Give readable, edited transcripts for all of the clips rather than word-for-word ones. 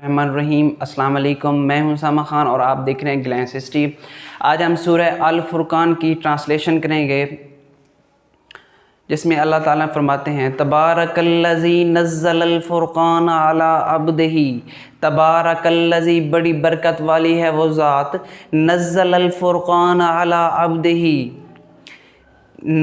الرحمن الرحیم۔ السلام علیکم، میں ہوں اسامہ خان اور آپ دیکھ رہے ہیں گلینس ہسٹری۔ آج ہم سورہ الفرقان کی ٹرانسلیشن کریں گے، جس میں اللہ تعالیٰ فرماتے ہیں تبارک الذی نزل الفرقان علی عبدہ۔ تبارک الذی، بڑی برکت والی ہے وہ ذات، نزل الفرقان علی عبدہ،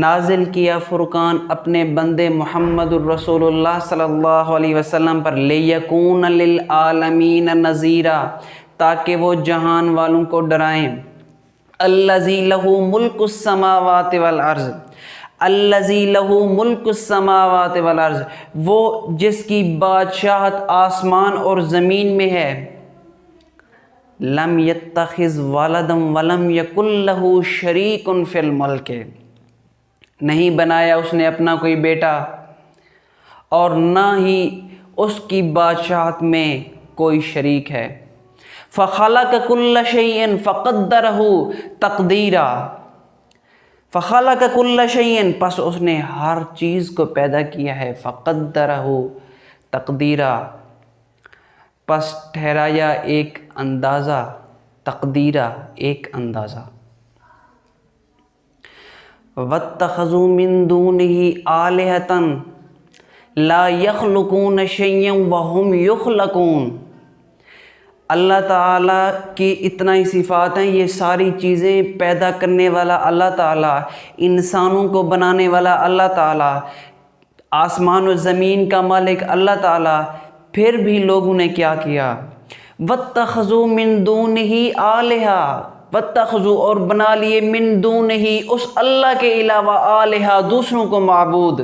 نازل کیا فرقان اپنے بندے محمد الرسول اللہ صلی اللہ علیہ وسلم پر، لیکون للعالمین نذیرا، تاکہ وہ جہان والوں کو ڈرائیں۔ الذی لہ ملک السماوات والارض، الذی لہ ملک السماوات والارض، وہ جس کی بادشاہت آسمان اور زمین میں ہے۔ لم یتخذ ولدا ولم یکن لہ شریک فی الملک، نہیں بنایا اس نے اپنا کوئی بیٹا اور نہ ہی اس کی بادشاہت میں کوئی شریک ہے۔ فخلق کل شیء فقدرہ تقدیرا، فخلق کل شیء، پس اس نے ہر چیز کو پیدا کیا ہے، فقدرہ تقدیرا، پس ٹھہرایا ایک اندازہ، تقدیرا ایک اندازہ۔ وَاتَّخَذُوا مِن دُونِهِ آلِهَةً لَا يَخْلُقُونَ شَيْئًا وَهُمْ يُخْلَقُونَ، اللہ تعالیٰ کی اتنا ہی صفات ہیں، یہ ساری چیزیں پیدا کرنے والا اللہ تعالیٰ، انسانوں کو بنانے والا اللہ تعالیٰ، آسمان و زمین کا مالک اللہ تعالیٰ، پھر بھی لوگوں نے کیا کیا؟ وَاتَّخَذُوا مِن دُونِهِ آلِهَةً، وَاتَّخَذُوا، اور بنا لیے، من دونہ، اس اللہ کے علاوہ، آلہہ، دوسروں کو معبود،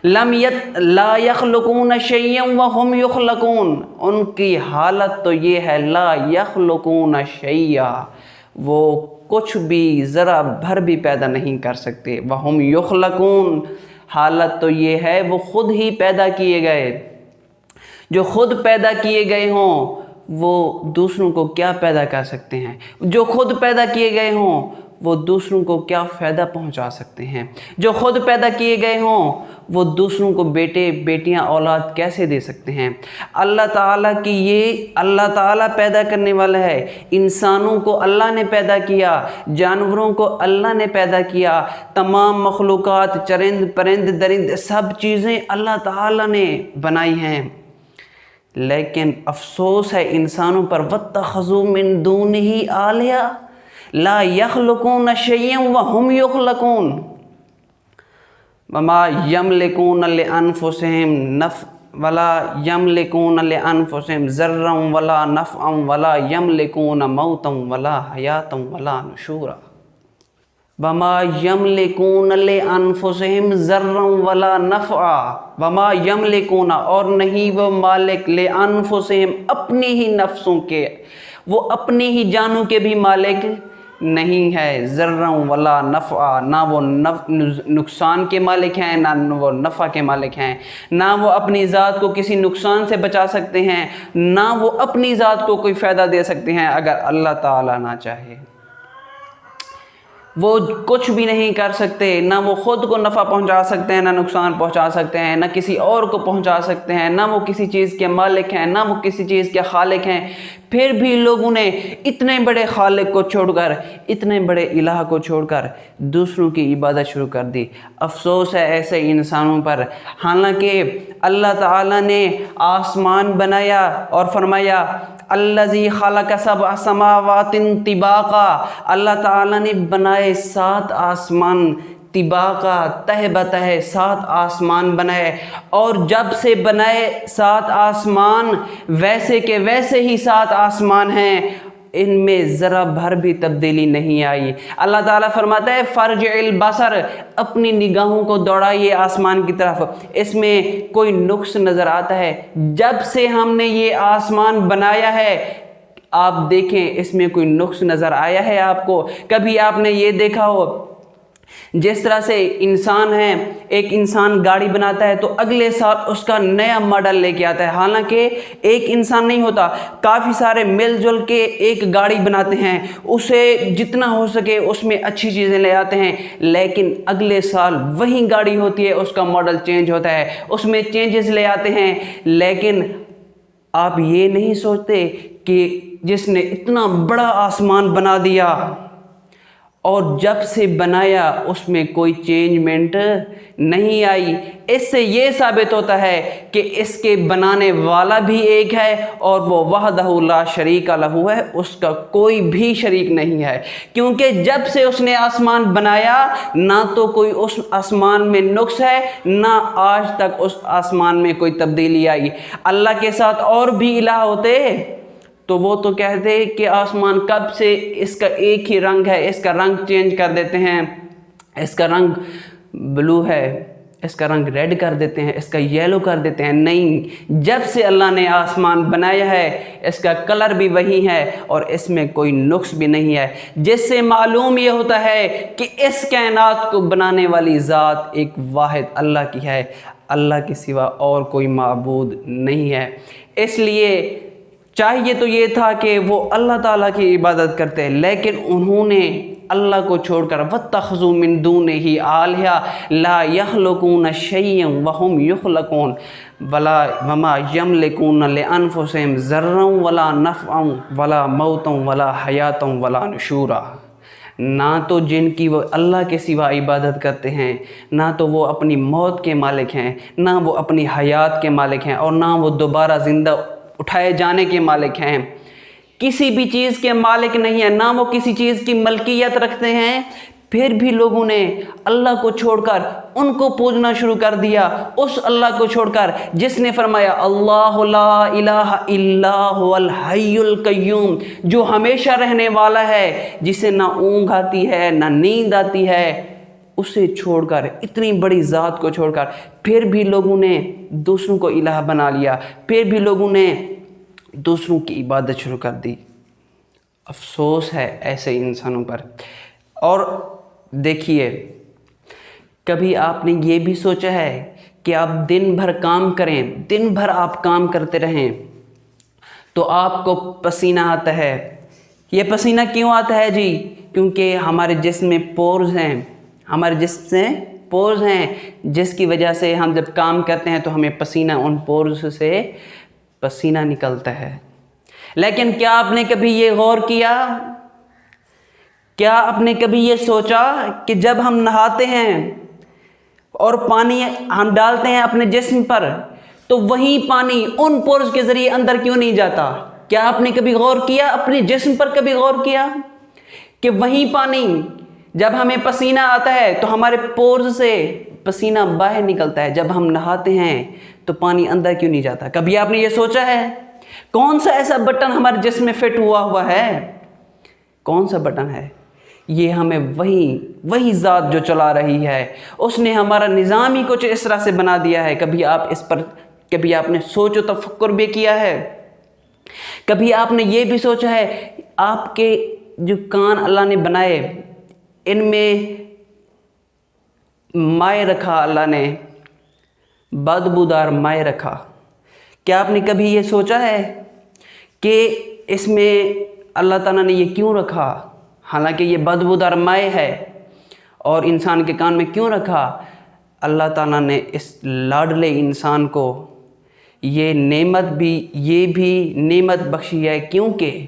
لا یخلقون شیئا وہم یخلقون، ان کی حالت تو یہ ہے، لا یخلقون شیئا، وہ کچھ بھی ذرا بھر بھی پیدا نہیں کر سکتے، وہم یخلقون، حالت تو یہ ہے وہ خود ہی پیدا کیے گئے۔ جو خود پیدا کیے گئے ہوں وہ دوسروں کو کیا پیدا کر سکتے ہیں؟ جو خود پیدا کیے گئے ہوں وہ دوسروں کو کیا فائدہ پہنچا سکتے ہیں؟ جو خود پیدا کیے گئے ہوں وہ دوسروں کو بیٹے بیٹیاں اولاد کیسے دے سکتے ہیں؟ اللہ تعالیٰ کی یہ، اللہ تعالیٰ پیدا کرنے والا ہے، انسانوں کو اللہ نے پیدا کیا، جانوروں کو اللہ نے پیدا کیا، تمام مخلوقات، چرند پرند درند، سب چیزیں اللہ تعالیٰ نے بنائی ہیں، لیکن افسوس ہے انسانوں پر، وَاتَّخَذُوا مِن دُونِهِ آلِهَةً لَا يَخْلُقُونَ شَيْئًا وَهُمْ يُخْلَقُونَ وَمَا يَمْلِكُونَ لِأَنفُسِهِمْ وَلَا يَمْلِكُونَ لِأَنفُسِهِمْ ضَرًّا وَلَا نَفْعًا وَلَا يَمْلِكُونَ مَوْتًا وَلَا حَيَاةً وَلَا نُشُورًا۔ وَمَا يَمْلِكُونَ لِأَنفُسِهِمْ ضَرًّا وَلَا نَفْعًا، وَمَا يَمْلِكُونَ، اور نہیں وہ مالک، لِأَنفُسِهِمْ، اپنی ہی نفسوں کے، وہ اپنی ہی جانوں کے بھی مالک نہیں ہے، ضرًّا وَلَا نَفْعًا، نہ وہ نقصان کے مالک ہیں، نہ وہ نفع کے مالک ہیں، نہ وہ اپنی ذات کو کسی نقصان سے بچا سکتے ہیں، نہ وہ اپنی ذات کو کوئی فائدہ دے سکتے ہیں اگر اللہ تعالیٰ نہ چاہے۔ وہ کچھ بھی نہیں کر سکتے، نہ وہ خود کو نفع پہنچا سکتے ہیں، نہ نقصان پہنچا سکتے ہیں، نہ کسی اور کو پہنچا سکتے ہیں، نہ وہ کسی چیز کے مالک ہیں، نہ وہ کسی چیز کے خالق ہیں۔ پھر بھی لوگوں نے اتنے بڑے خالق کو چھوڑ کر، اتنے بڑے الہ کو چھوڑ کر دوسروں کی عبادت شروع کر دی۔ افسوس ہے ایسے انسانوں پر، حالانکہ اللہ تعالیٰ نے آسمان بنایا اور فرمایا الذی خلق سبع سماوات طباقا، اللہ تعالیٰ نے بنائے 7 آسمان طباقا، تہ بتہ 7 آسمان بنائے، اور جب سے بنائے 7 آسمان ویسے کے ویسے ہی 7 آسمان ہیں، ان میں ذرا بھر بھی تبدیلی نہیں آئی۔ اللہ تعالیٰ فرماتا ہے فرجع البصر، اپنی نگاہوں کو دوڑائیے آسمان کی طرف، اس میں کوئی نقص نظر آتا ہے؟ جب سے ہم نے یہ آسمان بنایا ہے آپ دیکھیں اس میں کوئی نقص نظر آیا ہے آپ کو؟ کبھی آپ نے یہ دیکھا ہو جس طرح سے انسان ہے، ایک انسان گاڑی بناتا ہے تو اگلے سال اس کا نیا ماڈل لے کے آتا ہے، حالانکہ ایک انسان نہیں ہوتا، کافی سارے مل جل کے ایک گاڑی بناتے ہیں، اسے جتنا ہو سکے اس میں اچھی چیزیں لے آتے ہیں، لیکن اگلے سال وہی گاڑی ہوتی ہے، اس کا ماڈل چینج ہوتا ہے، اس میں چینجز لے آتے ہیں، لیکن آپ یہ نہیں سوچتے کہ جس نے اتنا بڑا آسمان بنا دیا اور جب سے بنایا اس میں کوئی چینجمنٹ نہیں آئی، اس سے یہ ثابت ہوتا ہے کہ اس کے بنانے والا بھی ایک ہے اور وہ وحدہ لا شریک لہ ہے، اس کا کوئی بھی شریک نہیں ہے۔ کیونکہ جب سے اس نے آسمان بنایا نہ تو کوئی اس آسمان میں نقص ہے، نہ آج تک اس آسمان میں کوئی تبدیلی آئی۔ اللہ کے ساتھ اور بھی الہ ہوتے تو وہ تو کہتے کہ آسمان کب سے اس کا ایک ہی رنگ ہے، اس کا رنگ چینج کر دیتے ہیں، اس کا رنگ بلو ہے، اس کا رنگ ریڈ کر دیتے ہیں، اس کا یلو کر دیتے ہیں۔ نہیں، جب سے اللہ نے آسمان بنایا ہے اس کا کلر بھی وہی ہے اور اس میں کوئی نقص بھی نہیں ہے، جس سے معلوم یہ ہوتا ہے کہ اس کائنات کو بنانے والی ذات ایک واحد اللہ کی ہے، اللہ کے سوا اور کوئی معبود نہیں ہے۔ اس لیے چاہیے تو یہ تھا کہ وہ اللہ تعالیٰ کی عبادت کرتے، لیکن انہوں نے اللہ کو چھوڑ کر وَاتَّخَذُوا مِن دُونِهِ آلِهَةً لَا يَخْلُقُونَ شَيْئًا وَهُمْ يُخْلَقُونَ وَمَا يَمْلِكُونَ لِأَنفُسِهِمْ ضَرًّا وَلَا نَفْعًا وَلَا مَوْتًا وَلَا حَيَاةً وَلَا نُشُورًا۔ نہ تو جن کی وہ اللہ کے سوا عبادت کرتے ہیں، نہ تو وہ اپنی موت کے مالک ہیں، نہ وہ اپنی حیات کے مالک ہیں، اور نہ وہ دوبارہ زندہ اٹھائے جانے کے مالک ہیں۔ کسی بھی چیز کے مالک نہیں ہیں، نہ وہ کسی چیز کی ملکیت رکھتے ہیں۔ پھر بھی لوگوں نے اللہ کو چھوڑ کر ان کو پوجنا شروع کر دیا، اس اللہ کو چھوڑ کر جس نے فرمایا اللہ لا الہ الا هو الحی القیوم، جو ہمیشہ رہنے والا ہے، جسے نہ اونگ آتی ہے نہ نیند آتی ہے، اسے چھوڑ کر، اتنی بڑی ذات کو چھوڑ کر پھر بھی لوگوں نے دوسروں کو الہ بنا لیا، پھر بھی لوگوں نے دوسروں کی عبادت شروع کر دی۔ افسوس ہے ایسے انسانوں پر۔ اور دیکھیے، کبھی آپ نے یہ بھی سوچا ہے کہ آپ دن بھر کام کریں، دن بھر آپ کام کرتے رہیں تو آپ کو پسینہ آتا ہے۔ یہ پسینہ کیوں آتا ہے جی؟ کیونکہ ہمارے جسم میں پورز ہیں، ہمارے جسم سے پورز ہیں، جس کی وجہ سے ہم جب کام کرتے ہیں تو ہمیں پسینہ، ان پورز سے پسینہ نکلتا ہے۔ لیکن کیا آپ نے کبھی یہ غور کیا، کیا آپ نے کبھی یہ سوچا کہ جب ہم نہاتے ہیں اور پانی ہم ڈالتے ہیں اپنے جسم پر تو وہی پانی ان پورز کے ذریعے اندر کیوں نہیں جاتا؟ کیا آپ نے کبھی غور کیا، اپنے جسم پر کبھی غور کیا کہ وہی پانی جب ہمیں پسینہ آتا ہے تو ہمارے پورز سے پسینہ باہر نکلتا ہے، جب ہم نہاتے ہیں تو پانی اندر کیوں نہیں جاتا؟ کبھی آپ نے یہ سوچا ہے؟ کون سا ایسا بٹن ہمارے جسم میں فٹ ہوا ہے؟ کون سا بٹن ہے؟ یہ ہمیں وہی ذات جو چلا رہی ہے، اس نے ہمارا نظام ہی کچھ اس طرح سے بنا دیا ہے۔ کبھی آپ نے سوچ و تفکر بھی کیا ہے؟ کبھی آپ نے یہ بھی سوچا ہے آپ کے جو کان اللہ نے بنائے، ان میں مائع رکھا، اللہ نے بدبودار مائع رکھا، کیا آپ نے کبھی یہ سوچا ہے کہ اس میں اللہ تعالیٰ نے یہ کیوں رکھا؟ حالانکہ یہ بدبودار مائع ہے، اور انسان کے کان میں کیوں رکھا؟ اللہ تعالیٰ نے اس لاڈلے انسان کو یہ بھی نعمت بخشی ہے، کیونکہ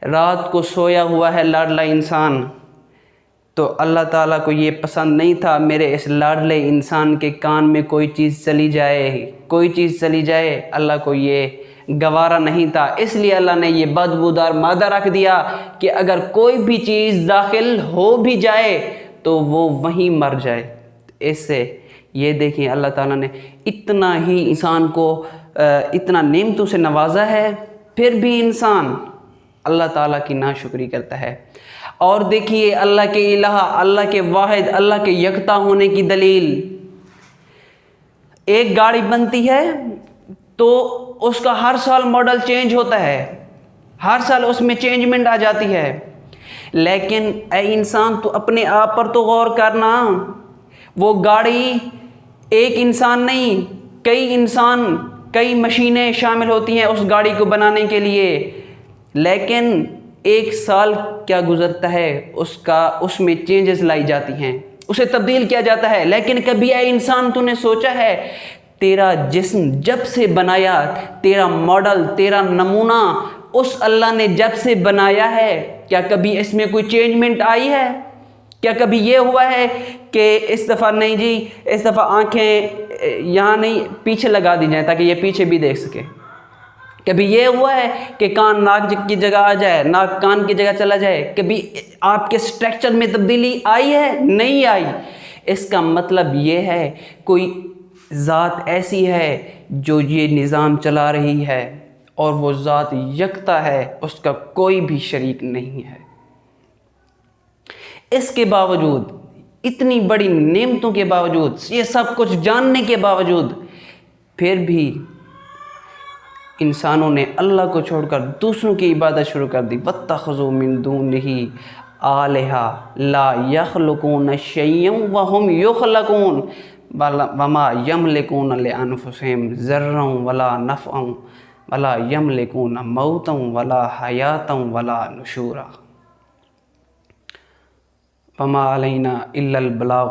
رات کو سویا ہوا ہے لاڈلا انسان، تو اللہ تعالیٰ کو یہ پسند نہیں تھا میرے اس لاڈلے انسان کے کان میں کوئی چیز چلی جائے، اللہ کو یہ گوارا نہیں تھا۔ اس لیے اللہ نے یہ بدبودار مادہ رکھ دیا کہ اگر کوئی بھی چیز داخل ہو بھی جائے تو وہ وہیں مر جائے۔ اس سے یہ دیکھیں اللہ تعالیٰ نے اتنا ہی انسان کو اتنا نعمتوں سے نوازا ہے، پھر بھی انسان اللہ تعالیٰ کی ناشکری کرتا ہے۔ اور دیکھیے اللہ کے الہ، اللہ کے واحد، اللہ کے یکتا ہونے کی دلیل، ایک گاڑی بنتی ہے تو اس کا ہر سال ماڈل چینج ہوتا ہے، ہر سال اس میں چینجمنٹ آ جاتی ہے، لیکن اے انسان تو اپنے آپ پر تو غور کرنا، وہ گاڑی ایک انسان نہیں، کئی انسان، کئی مشینیں شامل ہوتی ہیں اس گاڑی کو بنانے کے لیے، لیکن ایک سال کیا گزرتا ہے اس میں چینجز لائی جاتی ہیں، اسے تبدیل کیا جاتا ہے۔ لیکن کبھی اے انسان تو نے سوچا ہے تیرا جسم جب سے بنایا، تیرا ماڈل، تیرا نمونہ اس اللہ نے جب سے بنایا ہے، کیا کبھی اس میں کوئی چینجمنٹ آئی ہے؟ کیا کبھی یہ ہوا ہے کہ اس دفعہ نہیں جی، اس دفعہ آنکھیں یہاں نہیں پیچھے لگا دی جائیں تاکہ یہ پیچھے بھی دیکھ سکے؟ کبھی یہ ہوا ہے کہ کان ناک کی جگہ آ جائے، ناک کان کی جگہ چلا جائے؟ کبھی آپ کے سٹرکچر میں تبدیلی آئی ہے؟ نہیں آئی۔ اس کا مطلب یہ ہے کوئی ذات ایسی ہے جو یہ نظام چلا رہی ہے، اور وہ ذات یکتا ہے، اس کا کوئی بھی شریک نہیں ہے۔ اس کے باوجود، اتنی بڑی نعمتوں کے باوجود، یہ سب کچھ جاننے کے باوجود، پھر بھی انسانوں نے اللہ کو چھوڑ کر دوسروں کی عبادت شروع کر دی۔ وَاتَّخَذُوا مِن دُونِهِ آلِهَةً لَا يَخْلُقُونَ شَيْئًا وَهُمْ يُخْلَقُونَ وَمَا يَمْلِكُونَ لِأَنفُسِهِمْ ضَرًّا وَلَا نَفْعًا وَلَا يَمْلِكُونَ مَوْتًا وَلَا حَيَاةً وَلَا نُشُورًا وَمَا عَلَيْنَا إِلَّا الْبَلَاغُ